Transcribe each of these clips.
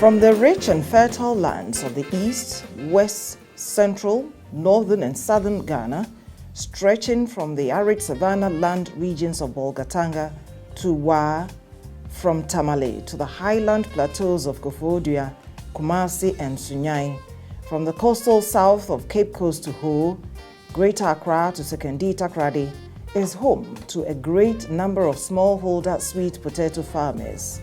From the rich and fertile lands of the east, west, central, northern and southern Ghana, stretching from the arid savanna land regions of Bolgatanga to Wa, from Tamale to the highland plateaus of Koforidua, Kumasi and Sunyani, from the coastal south of Cape Coast to Ho, Greater Accra to Sekondi Takoradi, is home to a great number of smallholder sweet potato farmers.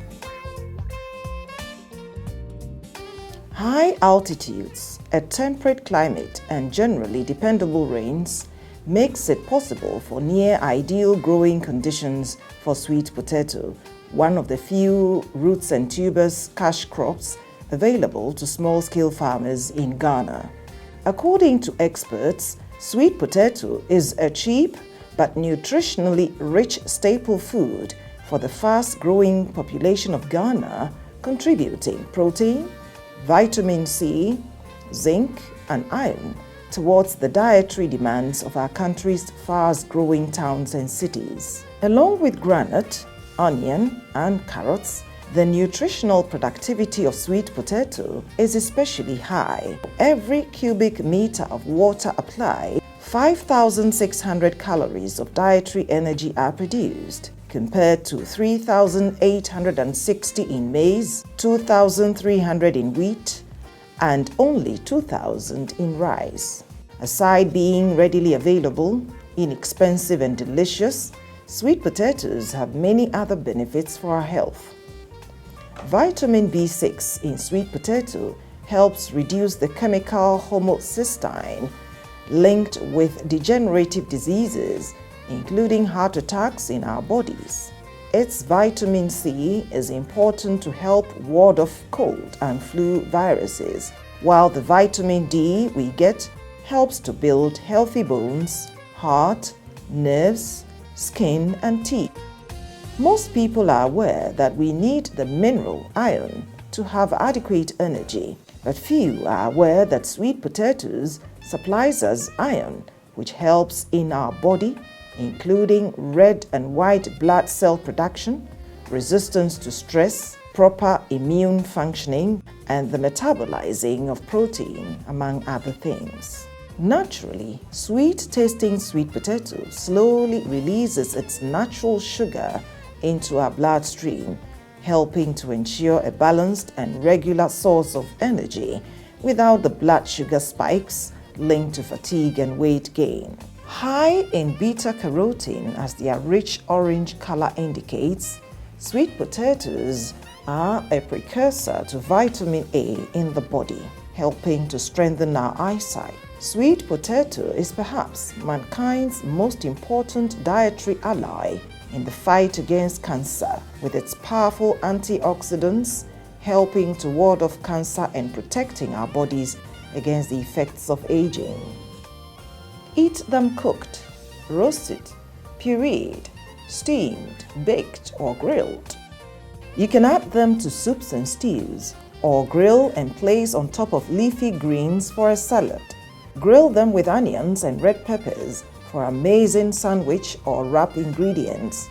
High altitudes, a temperate climate and generally dependable rains makes it possible for near ideal growing conditions for sweet potato, one of the few roots and tubers cash crops available to small-scale farmers in Ghana. According to experts, sweet potato is a cheap but nutritionally rich staple food for the fast-growing population of Ghana, contributing protein, vitamin C, zinc, and iron towards the dietary demands of our country's fast-growing towns and cities. Along with granite, onion, and carrots, the nutritional productivity of sweet potato is especially high. Every cubic meter of water applied, 5,600 calories of dietary energy are produced, compared to 3,860 in maize, 2,300 in wheat, and only 2,000 in rice. Aside being readily available, inexpensive and delicious, sweet potatoes have many other benefits for our health. Vitamin B6 in sweet potato helps reduce the chemical homocysteine linked with degenerative diseases, including heart attacks in our bodies. Its vitamin C is important to help ward off cold and flu viruses, while the vitamin D we get helps to build healthy bones, heart, nerves, skin, and teeth. Most people are aware that we need the mineral iron to have adequate energy, but few are aware that sweet potatoes supplies us iron, which helps in our body, including red and white blood cell production, resistance to stress, proper immune functioning, and the metabolizing of protein, among other things. Naturally, sweet-tasting sweet potato slowly releases its natural sugar into our bloodstream, helping to ensure a balanced and regular source of energy without the blood sugar spikes linked to fatigue and weight gain. High in beta-carotene, as their rich orange color indicates, sweet potatoes are a precursor to vitamin A in the body, helping to strengthen our eyesight. Sweet potato is perhaps mankind's most important dietary ally in the fight against cancer, with its powerful antioxidants helping to ward off cancer and protecting our bodies against the effects of aging. Eat them cooked, roasted, pureed, steamed, baked, or grilled. You can add them to soups and stews, or grill and place on top of leafy greens for a salad. Grill them with onions and red peppers for amazing sandwich or wrap ingredients.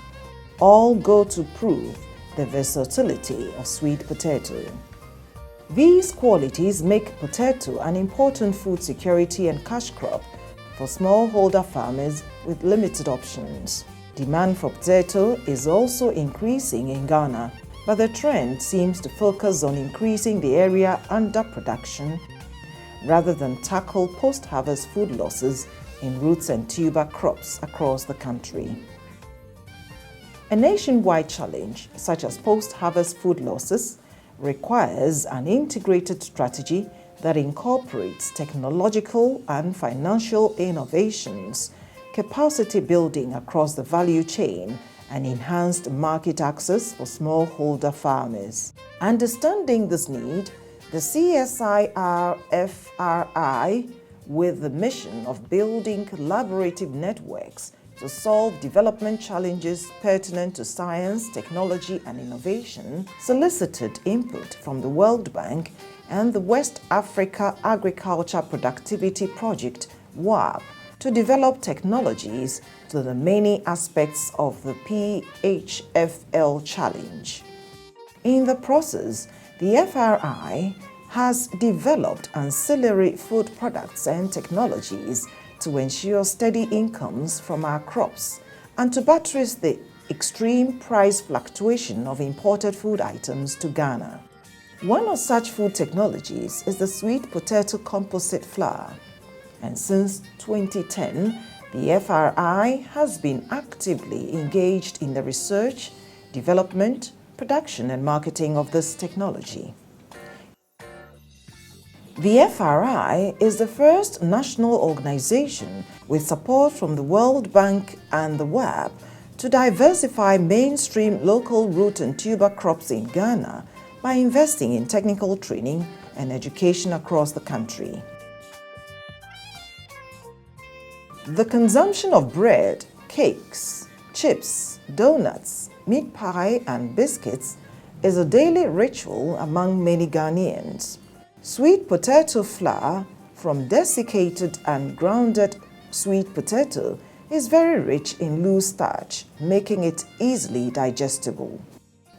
All go to prove the versatility of sweet potato. These qualities make potato an important food security and cash crop for smallholder farmers with limited options. Demand for potato is also increasing in Ghana, but the trend seems to focus on increasing the area under production rather than tackle post-harvest food losses in roots and tuber crops across the country. A nationwide challenge, such as post-harvest food losses, requires an integrated strategy that incorporates technological and financial innovations, capacity building across the value chain, and enhanced market access for smallholder farmers. Understanding this need, the CSIR-FRI, with the mission of building collaborative networks to solve development challenges pertinent to science, technology, and innovation, solicited input from the World Bank and the West Africa Agriculture Productivity Project, WAP, to develop technologies to the many aspects of the PHFL challenge. In the process, the FRI has developed ancillary food products and technologies to ensure steady incomes from our crops and to buttress the extreme price fluctuation of imported food items to Ghana. One of such food technologies is the sweet potato composite flour, and since 2010, the FRI has been actively engaged in the research, development, production and marketing of this technology. The FRI is the first national organization with support from the World Bank and the WAP to diversify mainstream local root and tuber crops in Ghana by investing in technical training and education across the country. The consumption of bread, cakes, chips, donuts, meat pie and biscuits is a daily ritual among many Ghanaians. Sweet potato flour from desiccated and grounded sweet potato is very rich in loose starch, making it easily digestible.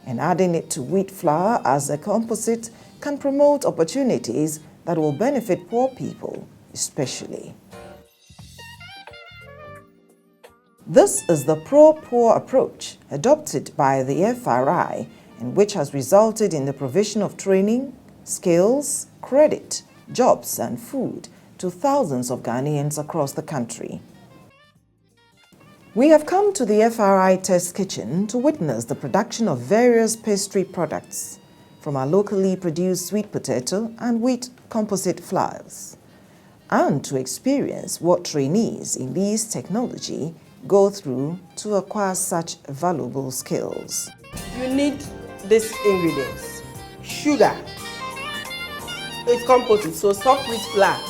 And adding it to wheat flour as a composite can promote opportunities that will benefit poor people, especially. This is the pro-poor approach adopted by the FRI, and which has resulted in the provision of training, skills, credit, jobs and food to thousands of Ghanaians across the country. We have come to the FRI test kitchen to witness the production of various pastry products from our locally produced sweet potato and wheat composite flours, and to experience what trainees in these technology go through to acquire such valuable skills. You need these ingredients: sugar, it's composite, so soft wheat flour,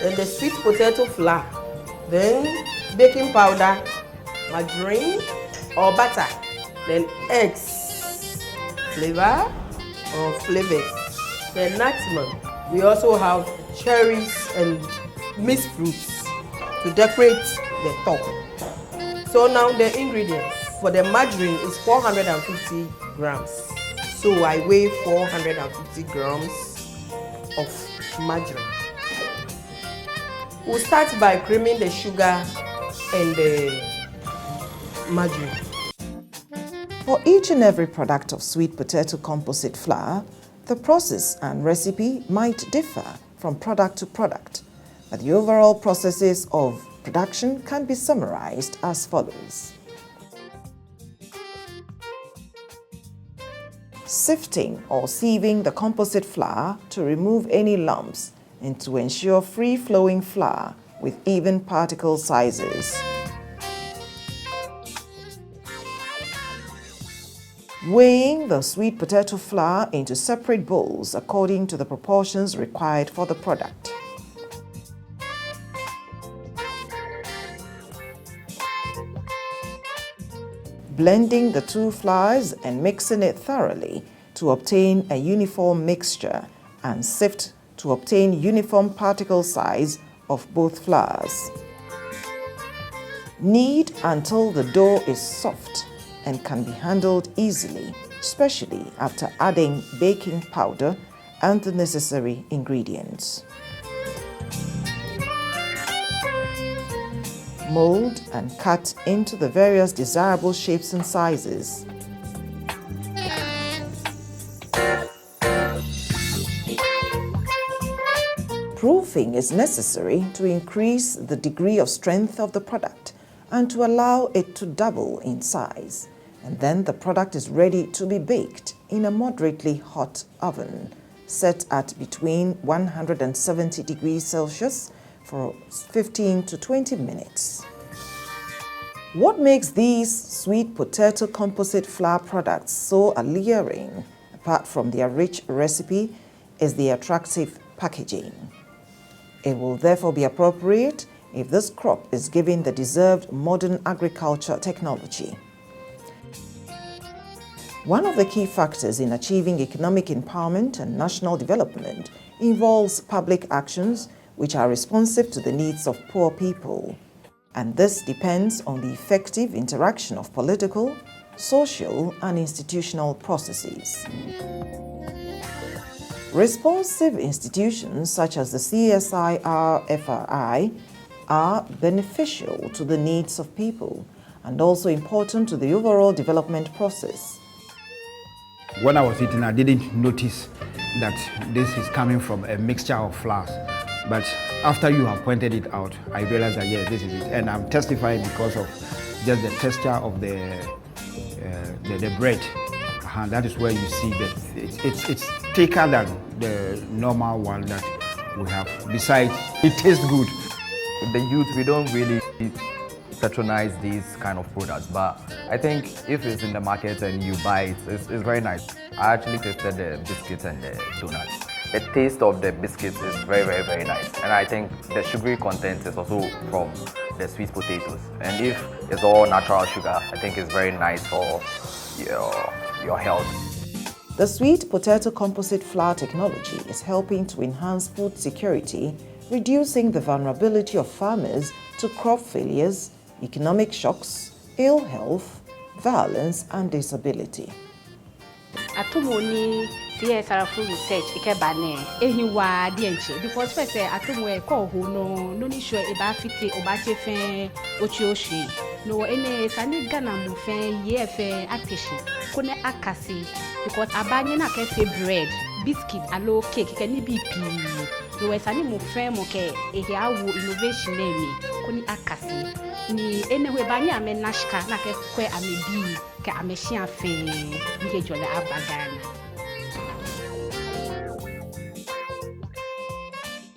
then the sweet potato flour, then baking powder, margarine or butter, then eggs, flavor or flavors, then nutmeg. We also have cherries and mixed fruits to decorate the top. So now the ingredients for the margarine is 450 grams. So I weigh 450 grams of margarine. We'll start by creaming the sugar and the margarine. For each and every product of sweet potato composite flour, the process and recipe might differ from product to product, but the overall processes of production can be summarized as follows. Sifting or sieving the composite flour to remove any lumps and to ensure free-flowing flour with even particle sizes. Weighing the sweet potato flour into separate bowls according to the proportions required for the product. Blending the two flours and mixing it thoroughly to obtain a uniform mixture, and sift to obtain uniform particle size of both flours. Knead until the dough is soft and can be handled easily, especially after adding baking powder and the necessary ingredients. Mold and cut into the various desirable shapes and sizes. Proofing is necessary to increase the degree of strength of the product and to allow it to double in size. And then the product is ready to be baked in a moderately hot oven, set at between 170 degrees Celsius for 15 to 20 minutes. What makes these sweet potato composite flour products so alluring, apart from their rich recipe, is the attractive packaging. It will therefore be appropriate if this crop is given the deserved modern agriculture technology. One of the key factors in achieving economic empowerment and national development involves public actions which are responsive to the needs of poor people. And this depends on the effective interaction of political, social and institutional processes. Responsive institutions such as the CSIR-FRI are beneficial to the needs of people and also important to the overall development process. When I was eating, I didn't notice that this is coming from a mixture of flours. But after you have pointed it out, I realized that yes, this is it. And I'm testifying because of just the texture of the bread. That is where you see that it's thicker than the normal one that we have. Besides, it tastes good. The youth, we don't really patronize these kind of products, but I think if it's in the market and you buy it, it's very nice. I actually tasted the biscuits and the donuts. The taste of the biscuits is very, very, very nice. And I think the sugary content is also from the sweet potatoes. And if it's all natural sugar, I think it's very nice for your health. The sweet potato composite flour technology is helping to enhance food security, reducing the vulnerability of farmers to crop failures, economic shocks, ill health, violence, and disability. Atumoni CSIR-Food research ikebane ehiwa dienche because first atumwe ko ho no ni sure e ba fiti o ba chefen ochioshi no ene sani Ghana mu fe ye fe atishi kone akasi because abanye na ke fe bread biscuit alo cake ke ni BP no sani mu fe mo ke ehi awu innovation ni kone akasi ni ene ho banye ame nashka na ke kwe amebi ke ameshia fe nke jole abagana.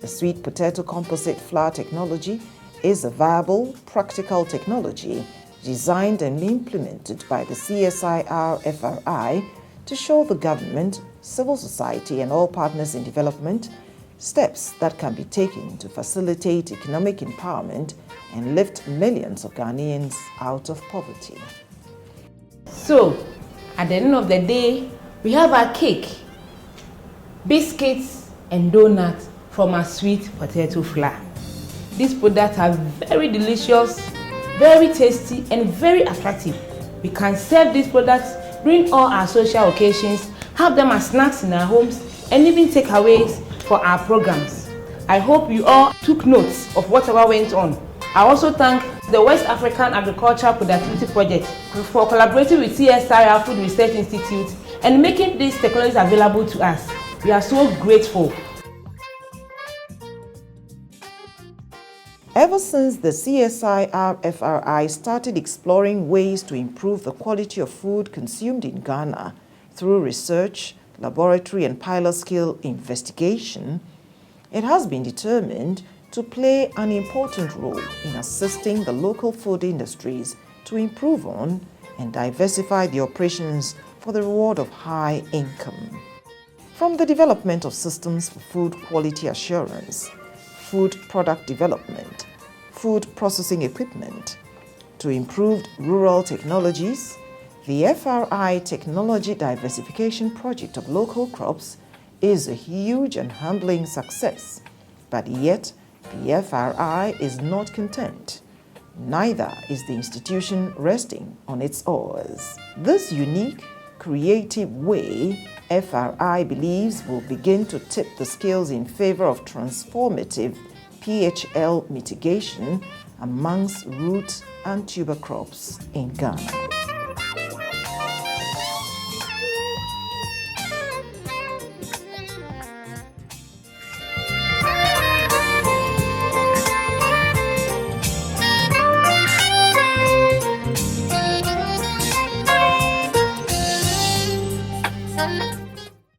The sweet potato composite flour technology is a viable, practical technology designed and implemented by the CSIR-FRI to show the government, civil society, and all partners in development steps that can be taken to facilitate economic empowerment and lift millions of Ghanaians out of poverty. So, at the end of the day, we have our cake, biscuits, and donuts from our sweet potato flour. These products are very delicious, very tasty, and very attractive. We can serve these products during all our social occasions, have them as snacks in our homes, and even takeaways for our programs. I hope you all took notes of whatever went on. I also thank the West African Agricultural Productivity Project for collaborating with CSIR-Food Research Institute and making these technologies available to us. We are so grateful. Ever since the CSIR-FRI started exploring ways to improve the quality of food consumed in Ghana through research, laboratory, and pilot-scale investigation, it has been determined to play an important role in assisting the local food industries to improve on and diversify the operations for the reward of high income. From the development of systems for food quality assurance, food product development, food processing equipment, to improved rural technologies, the FRI Technology Diversification Project of local crops is a huge and humbling success, but yet the FRI is not content. Neither is the institution resting on its oars. This unique, creative way, FRI believes will begin to tip the scales in favor of transformative PHL mitigation amongst root and tuber crops in Ghana.